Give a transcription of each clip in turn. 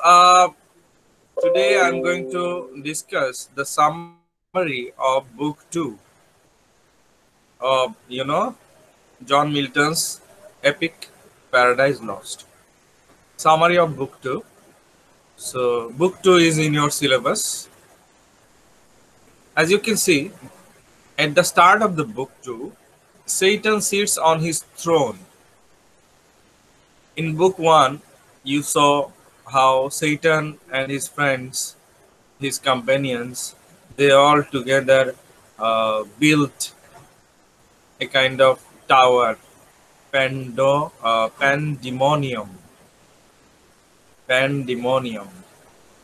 today I'm going to discuss the summary of book 2 of, John Milton's epic Paradise Lost. Summary of book 2. So, book 2 is in your syllabus. As you can see, at the start of the book 2, Satan sits on his throne. In book 1, you saw how Satan and his friends, his companions, they all together built a kind of tower, pandemonium.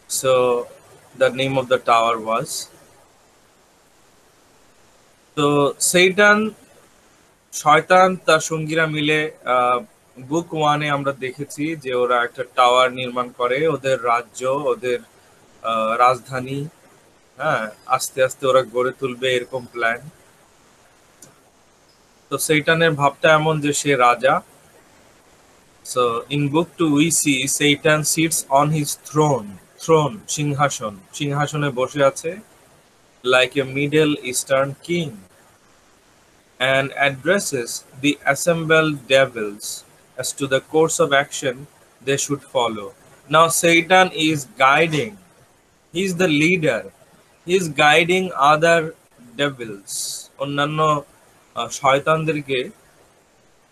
So the name of the tower was. So Satan, শয়তান তার সঙ্গীরা মিলে বুক ওয়ানে আমরা দেখেছি যে ওরা একটা টাওয়ার নির্মাণ করে, ওদের রাজ্য, ওদের রাজধানী, হ্যাঁ, আস্তে আস্তে ওরা গড়ে তুলবে এরকম প্ল্যান। তো সেইটানের ভাবটা এমন যে সে রাজা। So in book 2 we see Satan sits on his throne, সিংহাসনে বসে আছে, like a Middle Eastern king, and addresses the assembled devils as to the course of action they should follow. Now Satan is guiding, he is the leader, he is guiding other devils, অন্যান্য শয়তানদেরকে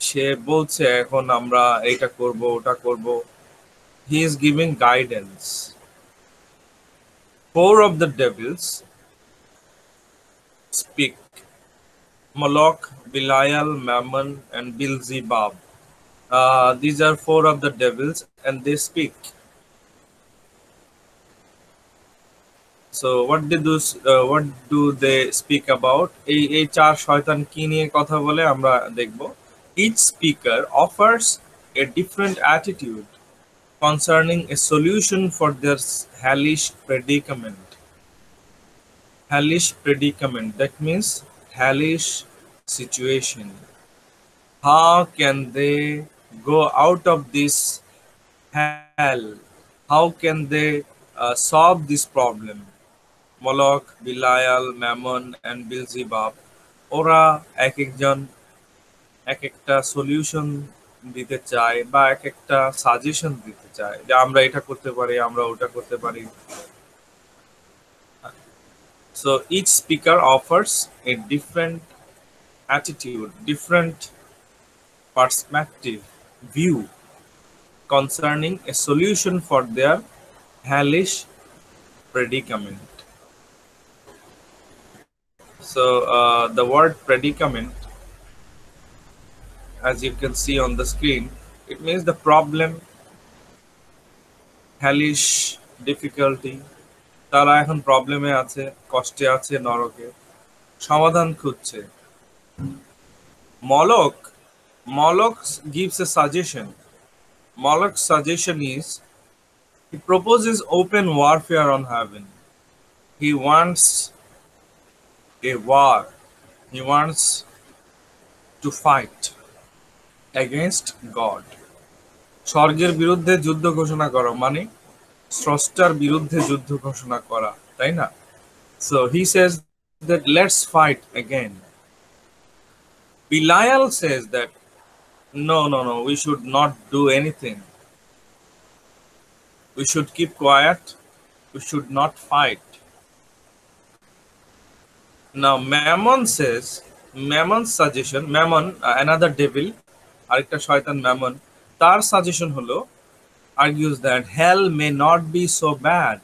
সে বলছে এখন আমরা এটা করব ওটা করব। He is giving guidance. 4 of the devils speak: Moloch, Belial, Mammon, and Beelzebub. These are 4 of the devils, and they speak. So what do they speak about? এই 4 শয়তান কি নিয়ে কথা বলে আমরা দেখব। Each speaker offers a different attitude concerning a solution for their hellish predicament. Hellish predicament, that means hellish situation. How can they go out of this hell? How can they solve this problem? Moloch, Belial, Mammon, and Beelzebub, ওরা এক একজন এক একটা solution দিতে চায় বা এক একটা সাজেশন দিতে চায় যে আমরা এটা করতে পারি, আমরা ওটা করতে পারি। So each speaker offers a different attitude, different perspective, view concerning a solution for their hellish predicament. So the word predicament, as you can see on the screen, it means the problem, hellish difficulty. তারা এখন প্রবলেমে আছে, কষ্টে আছে, নরকে, সমাধান খুঁজছে। Moloch gives a suggestion. Moloch's suggestion is, he proposes open warfare on heaven. He wants a war. He wants to fight against God. স্বর্গের বিরুদ্ধে যুদ্ধ ঘোষণা করা মানে স্রষ্টার বিরুদ্ধে যুদ্ধ ঘোষণা করা, তাই না? So he says that let's fight again. Belial says that no, we should not do anything. We should keep quiet. We should not fight. Now Mammon's suggestion, Mammon, another devil, আরেকটা শয়তান Mammon, তার suggestion হলো, argues that hell may not be so bad,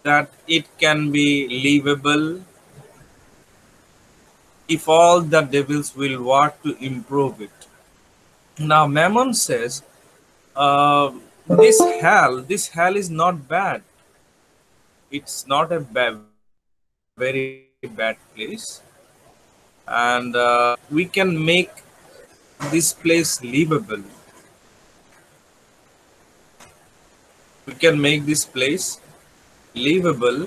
that it can be livable if all the devils will work to improve it. Now Mammon says this hell is not bad. It's not a very bad place, and we can make this place livable. We can make this place livable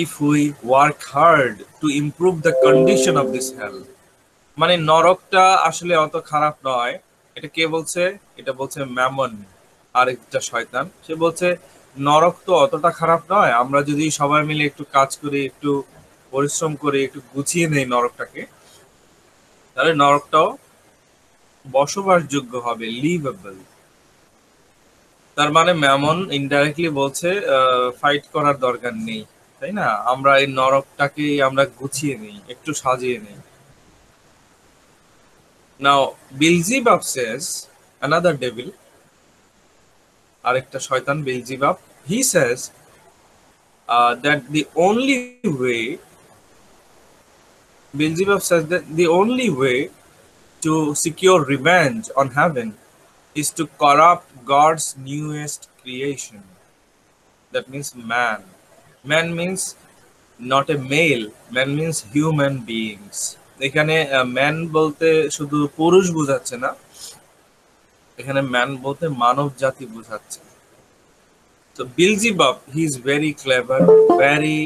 if we work hard to improve the condition of this hell. মানে নরকটা আসলে অত খারাপ নয়, এটা কে বলছে? এটা বলছে Mammon. আরেকটা শয়তান, সে বলছে নরক তো অতটা খারাপ নয়, আমরা যদি সবাই মিলে একটু কাজ করি, একটু পরিশ্রম করে একটু গুছিয়ে নেই নরকটাকে, তাহলে নরকটাও বসবাসযোগ্য হবে, লিভেবল। তার মানে ম্যামন ইনডাইরেক্টলি বলছে ফাইট করার দরকার নেই, তাই না? আমরা এই নরকটাকে আমরা গুছিয়ে নেই, একটু সাজিয়ে নেই। নাও বিলজিবাব says, another devil, আরেকটা শয়তান বিলজিবাব, he says that the only way, Beelzebub says that the only way to secure revenge on heaven is to corrupt God's newest creation. That means man. Man means not a male, man means human beings. এখানে man বলতে শুধু পুরুষ বোঝাচ্ছে না, এখানে man বলতে মানব জাতি বোঝাচ্ছে। So Beelzebub, he is very clever, very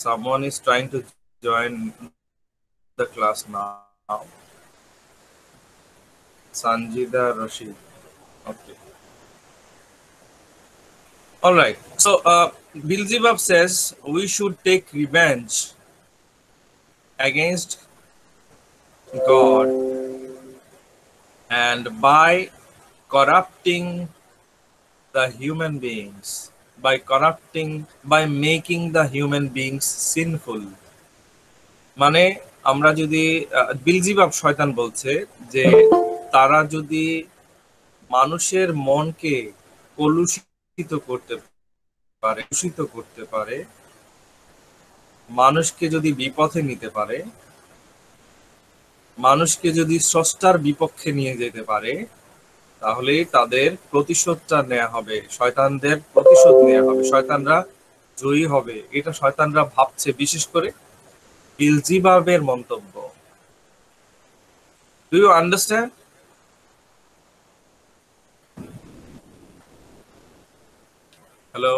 someone is trying to join the class now. Sanjida Rashid. Okay. All right. So Beelzebub says we should take revenge against God, and by corrupting the human beings, by making the human beings sinful. মানে আমরা যদি বিলজিবাব শয়তান বলছে যে তারা যদি মানুষের মনকে কলুষিত করতে পারে, মানুষকে যদি বিপথে নিতে পারে, মানুষকে যদি স্রষ্টার বিপক্ষে নিয়ে যেতে পারে, তাহলে তাদের প্রতিশোধটা নেওয়া হবে, শয়তানদের প্রতিশোধ নেওয়া হবে, শয়তানরা জয়ী হবে। এটা শয়তানরা ভাবছে, বিশেষ করে বিলজিবাবের মন্তব্য। Do you understand? Hello?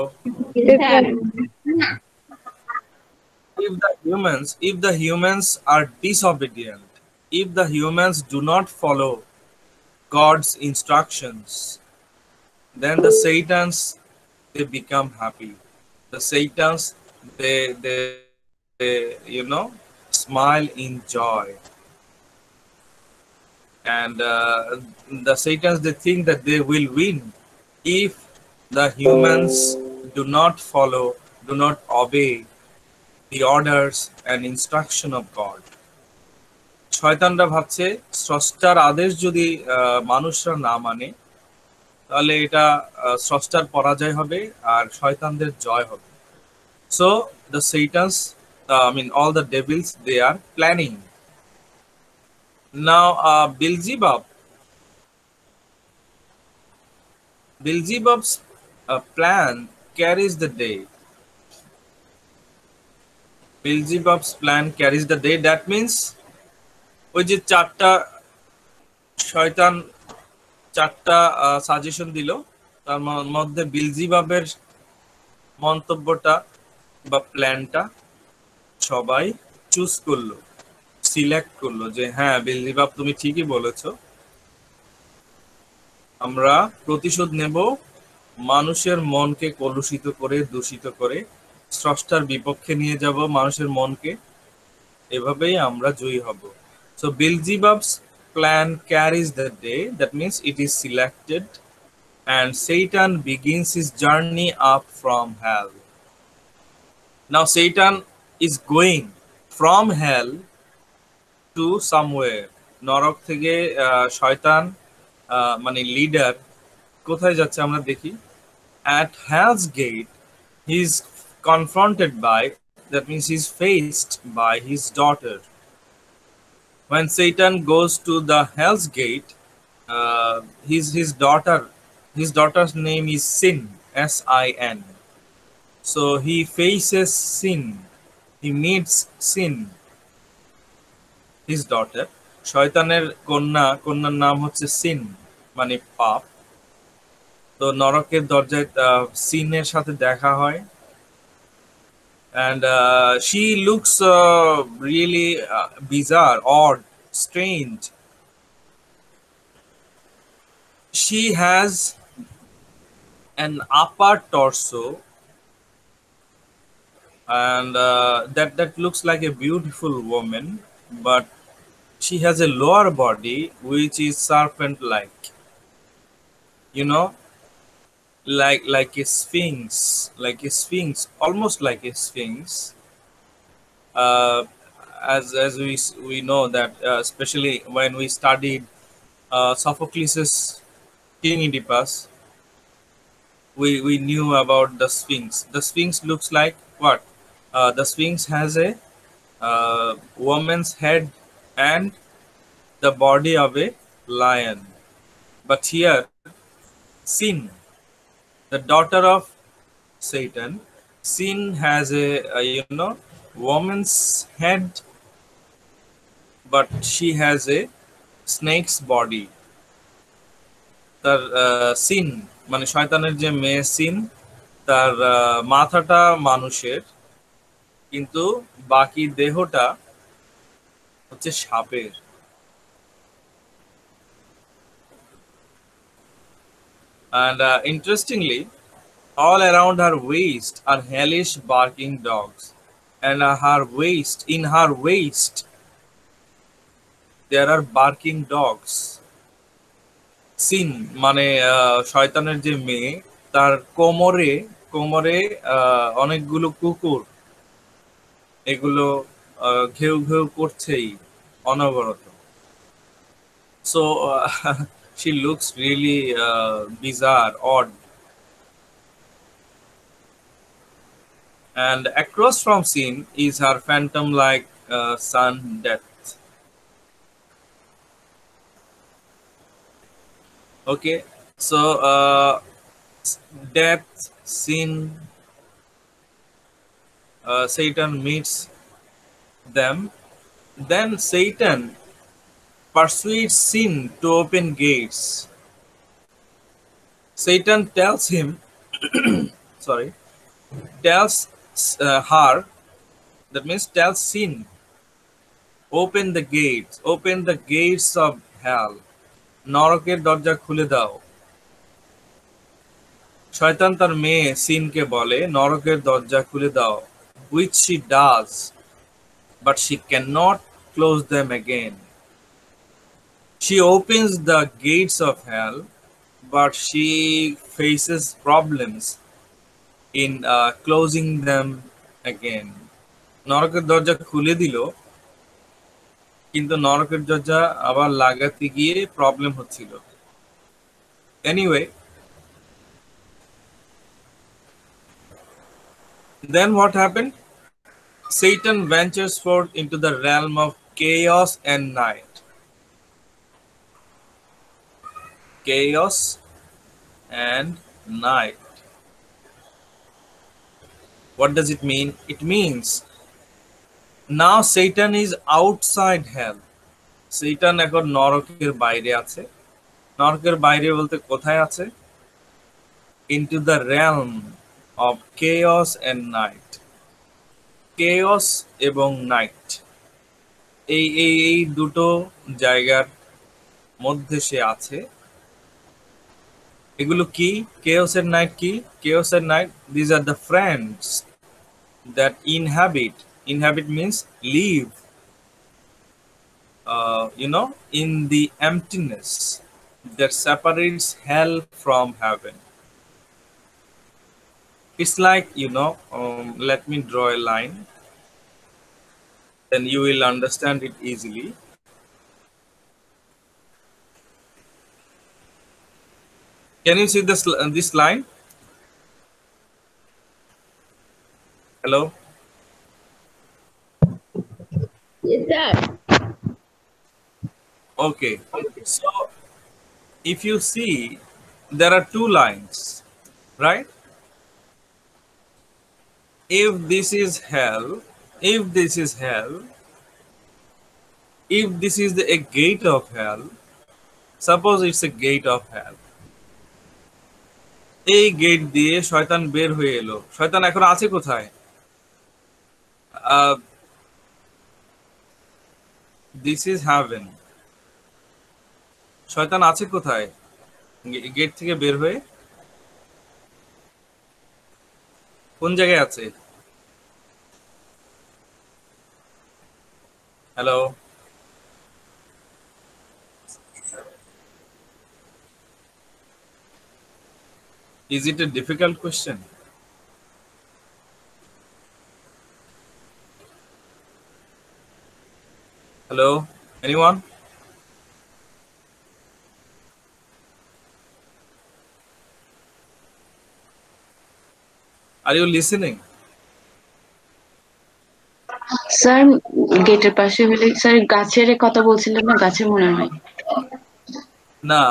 If the humans are disobedient, if the humans do not follow God's instructions, then the Satans, they become happy. The Satans, they smile in joy. And the Satans, they think that they will win if the humans do not follow, do not obey the orders and instruction of God. শয়তানরা ভাবছে স্রষ্টার আদেশ যদি মানুষরা না মানে, তাহলে এটা স্রষ্টার পরাজয় হবে আর শয়তানদের জয় হবে। So the Satans, all the devils, they are planning. Now Beelzebub's plan carries the day. Beelzebub's plan carries the day. That means ওই যে শয়তান চারটা সাজেশন দিল, তার মধ্যে বিলজিবাবের মন্তব্যটা বা প্ল্যানটা সবাই চুজ করলো, সিলেক্ট করলো যে হ্যাঁ বিলজিবাব তুমি ঠিকই বলেছো, আমরা প্রতিশোধ নেব মানুষের মনকে কলুষিত করে, দূষিত করে, স্রষ্টার বিপক্ষে নিয়ে যাব মানুষের মনকে, এভাবেই আমরা জয়ী হব। So Beelzebub's plan carries the day. That means it is selected, and Satan begins his journey up from hell. Now Satan is going from hell to somewhere. নরক থেকে শয়তান মানে লিডার কোথায় যাচ্ছে আমরা দেখি। At hell's gate he is confronted by, that means he is faced by his daughter. When Satan goes to the hell's gate, his daughter's name is Sin, S-I-N. So he faces sin, he meets Sin, his daughter. শয়তানের কন্যার নাম হচ্ছে scene, মানে পাপ। তো নরকের দরজায় সিনের সাথে দেখা হয়, and she looks really bizarre, odd, strange. She has an upper torso and that looks like a beautiful woman, but she has a lower body which is serpent like, you know, like a sphinx, almost like a sphinx. uh, as we know that especially when we studied Sophocles' King Oedipus, we knew about the Sphinx. The Sphinx looks like what? The Sphinx has a woman's head and the body of a lion. But here, Sin, the daughter of Satan, Sin has a woman's head, but she has a snake's body. তার scene মানে শয়তানের যে মেয়ে scene, তার মাথাটা মানুষের, কিন্তু বাকি দেহটা হচ্ছে সাপের। And interestingly, all around her waist are hellish barking dogs, and in her waist there are barking dogs. Sin মানে শয়তানের যে মেয়ে, তার কোমরে কোমরে অনেকগুলো কুকুর, এগুলো ঘেউ ঘেউ করছেই অনবরত। So she looks really bizarre, odd. And across from Sin is her phantom-like son, Death. Okay, so Death, Sin, Satan meets them. Then Satan persuades Sin to open gates. Satan tells him, sorry, tells her, that means tells Sin, open the gates of hell. নরকের দরজা খুলে দাও। শয়তান তার মেয়ে সিনকে বলে নরকের দরজা খুলে দাও, which she does, but she cannot close them again. She opens the gates of hell, but she faces problems in closing them again. নরকের দরজা খুলে দিল, কিন্তু নরকের দরজা আবার লাগাতে গিয়ে প্রবলেম হচ্ছিল। Anyway, then what happened? Satan ventures forth into the realm of chaos and night. Chaos and night. What does it mean? It means now Satan is outside hell. Satan এখন নরকের বাইরে আছে। নরকের বাইরে বলতে কোথায় আছে? Into the realm of chaos and night. Chaos এবং night, এই দুটো জায়গার মধ্যে সে আছে। এগুলো কি? chaos and night কি? chaos and night, these are the friends that inhabit means live in the emptiness that separates hell from heaven. It's like, let me draw a line, then you will understand it easily. Can you see this line? Hello? Yes, sir. Okay. So if you see, there are two lines, right? If this is hell, if this is a gate of hell, suppose it's a gate of hell, এই gate দিয়ে শয়তান বের হয়ে এলো। শয়তান এখন আছে কোথায়? This is haven. শয়তান আছে কোথায়? গেট থেকে বের হয়ে কোন জায়গায় আছে? Hello, is it a difficult question? Hello, anyone? Are you listening? Sir গেটের পাশে হলে স্যার গাছের কথা বলছিলেন না, গাছে মনে হয়। না,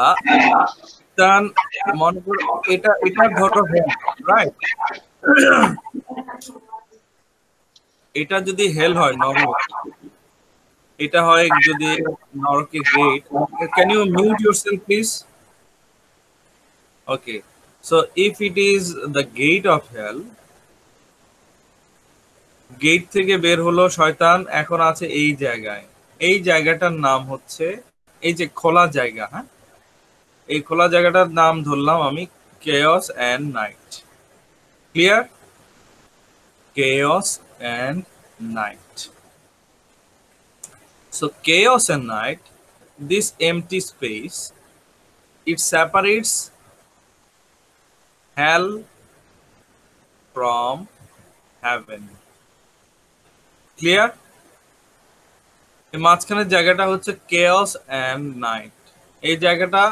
তান মনে করো এটা এটা ধরো হেল, রাইট? এটা যদি হেল হয় নরক, এটা হয় যদি নরকের gate. Can you mute yourself please? Okay, so if it is the gate of hell, gate থেকে বের হলো শয়তান, এখন আছে এই জায়গায়। এই জায়গাটার নাম হচ্ছে, এই যে খোলা জায়গা, হ্যাঁ, এই খোলা জায়গাটার নাম ধরলাম আমি chaos and night. Clear? Chaos and night. So chaos and night, this empty space, it separates hell from heaven. Clear? এই মাঝখানের জায়গাটা হচ্ছে chaos and night. এই জায়গাটা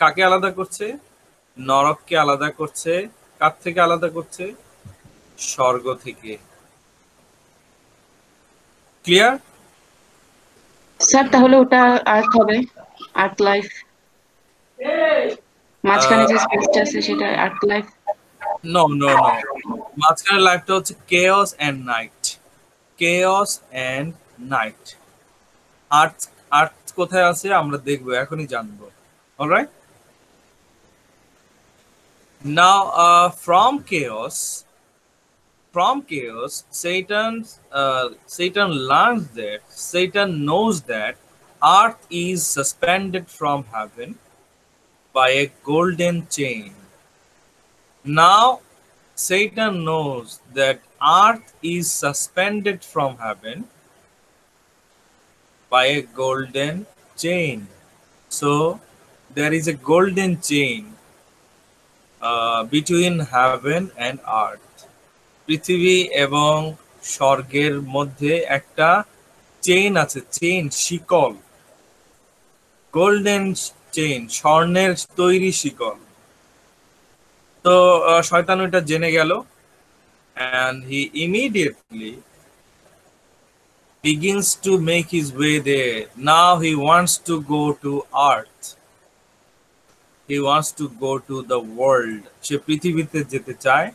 কাকে আলাদা করছে? নরককে আলাদা করছে। কার থেকে আলাদা করছে? স্বর্গ থেকে। ক্লিয়ার? স্যার তাহলে ওটা আর্থ হবে, আর্থ লাইফ। মাঝখানে যে স্পেসটা আছে সেটা আর্থ লাইফ। নো নো নো, মাঝখানের লাইফটা হচ্ছে chaos and night. chaos and night. আর্থ, আর্থ কোথায় আছে আমরা দেখবো, এখনই জানবো। Alright, now from chaos Satan learns that, Satan knows that earth is suspended from heaven by a golden chain. Now Satan knows that earth is suspended from heaven by a golden chain. So there is a golden chain between heaven and earth. পৃথিবী এবং স্বর্গের মধ্যে একটা chain আছে, chain, শিকল, golden chain, স্বর্ণের তৈরি শিকল। তো শয়তান ওটা জেনে গেল, and he immediately begins to make his way there. Now he wants to go to earth. He wants to go to the world. সে পৃথিবীতে যেতে চায়,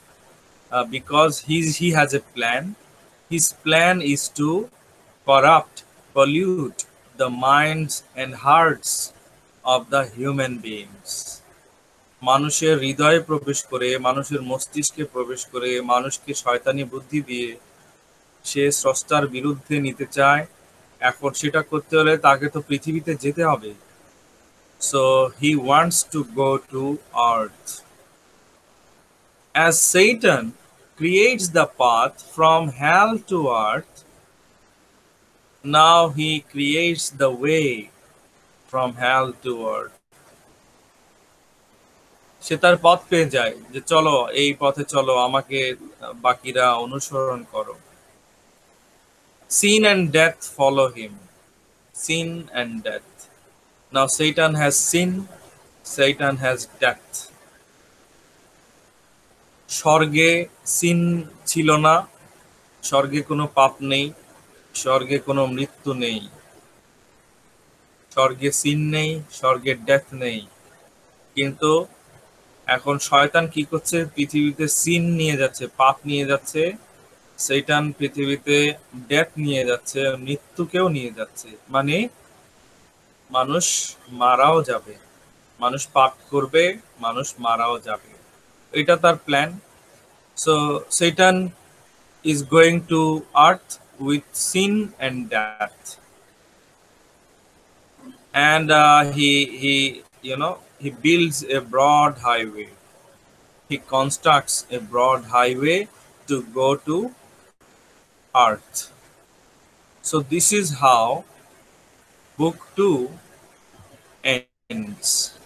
because he has a plan. His plan is to corrupt, pollute the minds and hearts of the human beings. মানুষের হৃদয়ে প্রবেশ করে, মানুষের মস্তিষ্কে প্রবেশ করে, মানুষকে শয়তানি বুদ্ধি দিয়ে সে স্রষ্টার বিরুদ্ধে নিতে চায়। এখন সেটা করতে হলে তাকে তো পৃথিবীতে যেতে হবে। So he wants to go to earth. As Satan creates the path from hell to earth, now he creates the way from hell to earth. সে তার পথ পেয়ে যায় যে চলো এই পথে চলো, আমাকে বাকিরা অনুসরণ করো। Sin and death follow him. Sin and death. Now Satan has sin, Satan has death. স্বর্গে সিন ছিল না, স্বর্গে কোনো পাপ নেই, স্বর্গে কোনো মৃত্যু নেই, স্বর্গে সিন নেই, স্বর্গে ডেথ নেই। কিন্তু এখন শয়তান কি করছে? পৃথিবীতে সিন নিয়ে যাচ্ছে, পাপ নিয়ে যাচ্ছে। শয়তান পৃথিবীতে ডেথ নিয়ে যাচ্ছে, মৃত্যুকেও নিয়ে যাচ্ছে। মানে মানুষ মারাও যাবে, মানুষ পাপ করবে, মানুষ মারাও যাবে। এটা তার plan. So Satan is going to earth with sin and death, and he he builds a broad highway. He constructs a broad highway to go to earth. So this is how book 2 ends.